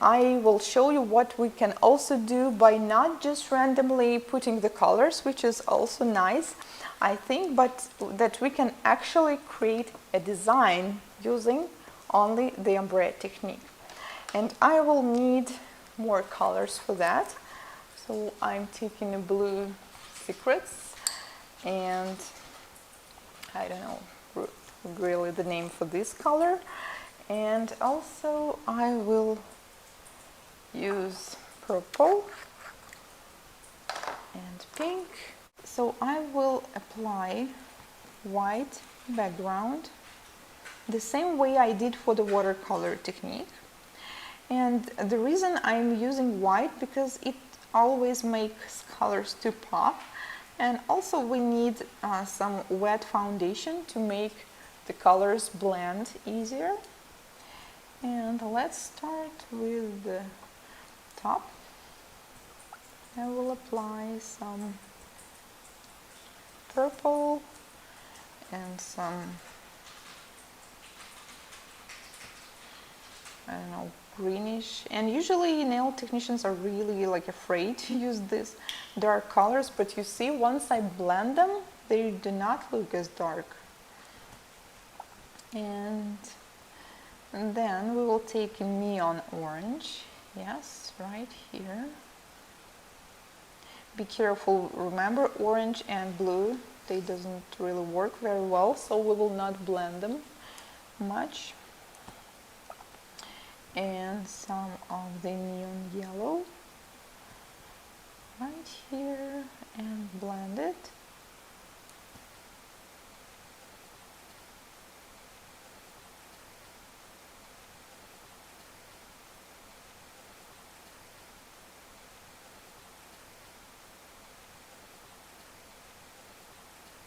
I will show you what we can also do by not just randomly putting the colors, which is also nice, I think, but that we can actually create a design using only the ombre technique. And I will need more colors for that. So I'm taking a blue secrets, and I don't know really the name for this color. And also I will use purple and pink. So I will apply white background the same way I did for the watercolor technique. And the reason I'm using white because it always makes colors to pop, and also we need some wet foundation to make the colors blend easier. And let's start with the top. I will apply some purple and some, I don't know, greenish. And usually nail technicians are really like afraid to use these dark colors, but you see, once I blend them, they do not look as dark. And then we will take a neon orange, yes, right here. Be careful, remember, orange and blue, they doesn't really work very well, so we will not blend them much. And some of the neon yellow right here, and blend it.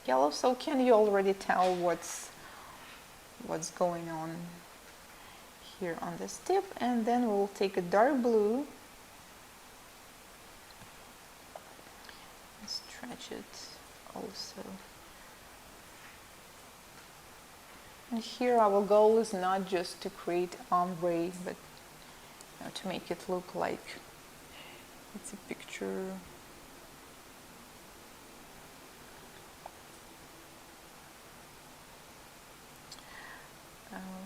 Yellow, so can you already tell what's going on here on this tip? And then we'll take a dark blue, stretch it also. And here our goal is not just to create ombre, but to make it look like it's a picture.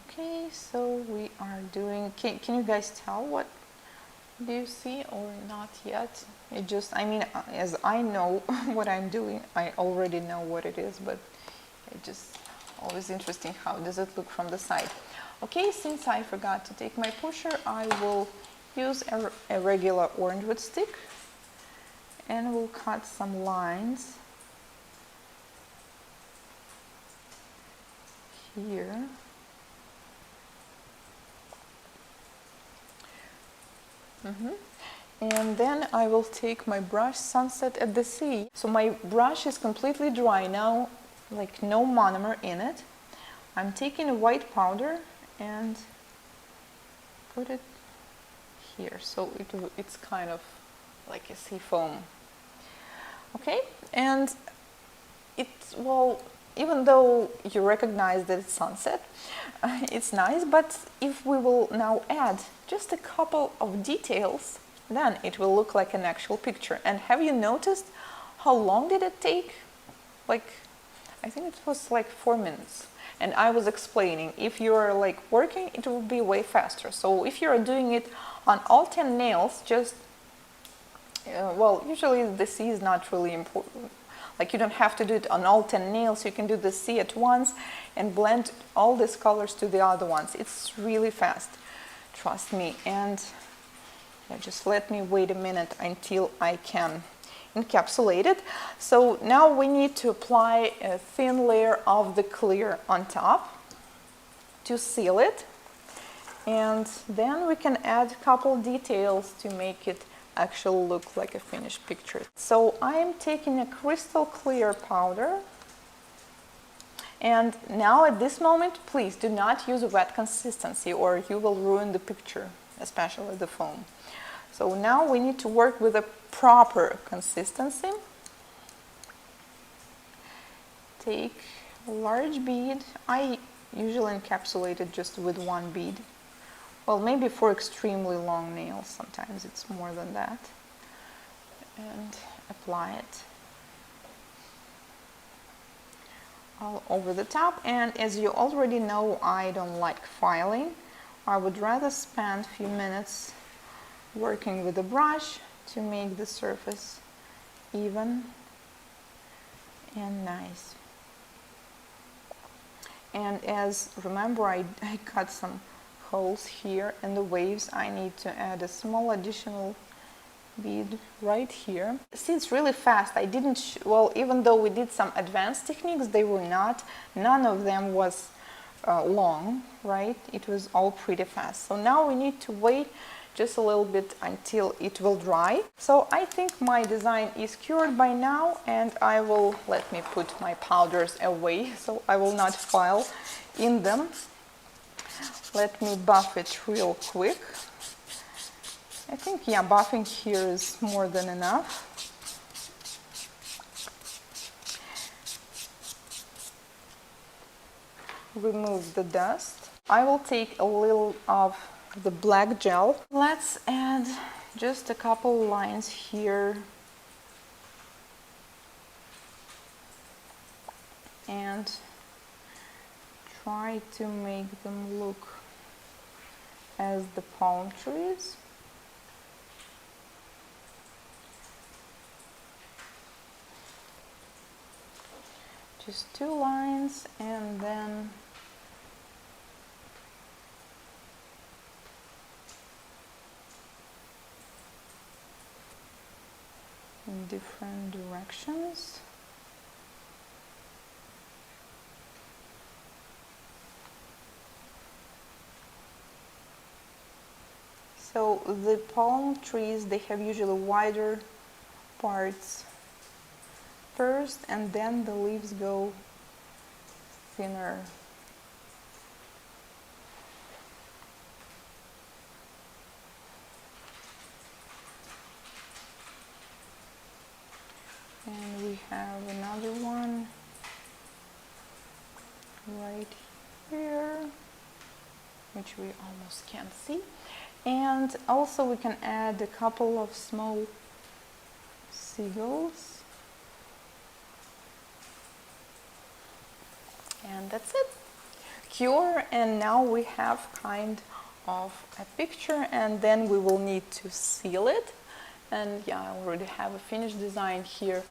Okay, so we are doing, can you guys tell what do you see or not yet? It just, I mean, as I know what I'm doing, I already know what it is, but it just always interesting how does it look from the side. Okay, since I forgot to take my pusher, I will use a regular orange wood stick and we'll cut some lines here. And then I will take my brush Sunset at the Sea. So my brush is completely dry now, like no monomer in it. I'm taking a white powder and put it here, so it's kind of like a sea foam. Okay, and it's, well, even though you recognize that it's sunset, it's nice, but if we will now add just a couple of details, then it will look like an actual picture. And have you noticed how long did it take? Like, I think it was like 4 minutes. And I was explaining, if you're like working, it will be way faster. So if you're doing it on all 10 nails, just, well, usually the C is not really important. Like, you don't have to do it on all 10 nails. You can do the C at once and blend all these colors to the other ones. It's really fast, trust me. And just let me wait a minute until I can encapsulate it. So now we need to apply a thin layer of the clear on top to seal it. And then we can add a couple details to make it actually look like a finished picture. So I'm taking a crystal clear powder, and now at this moment, please do not use a wet consistency or you will ruin the picture, especially the foam. So now we need to work with a proper consistency. Take a large bead. I usually encapsulate it just with one bead Well, maybe for extremely long nails, sometimes it's more than that. And apply it all over the top. And as you already know, I don't like filing. I would rather spend a few minutes working with the brush to make the surface even and nice. And as remember, I cut some holes here in the waves. I need to add a small additional bead right here. See, it's really fast. I didn't well, even though we did some advanced techniques, they were not, none of them was long, right? It was all pretty fast. So now we need to wait just a little bit until it will dry. So I think my design is cured by now, and I will, let me put my powders away so I will not file in them. Let me buff it real quick. I think, yeah, buffing here is more than enough. Remove the dust. I will take a little of the black gel. Let's add just a couple lines here and try to make them look as the palm trees. Just 2 lines, and then in different directions. So the palm trees, they have usually wider parts first, and then the leaves go thinner. And we have another one right here, which we almost can't see. And also we can add a couple of small seagulls. And that's it. Cure, and now we have kind of a picture, and then we will need to seal it. And yeah, I already have a finished design here.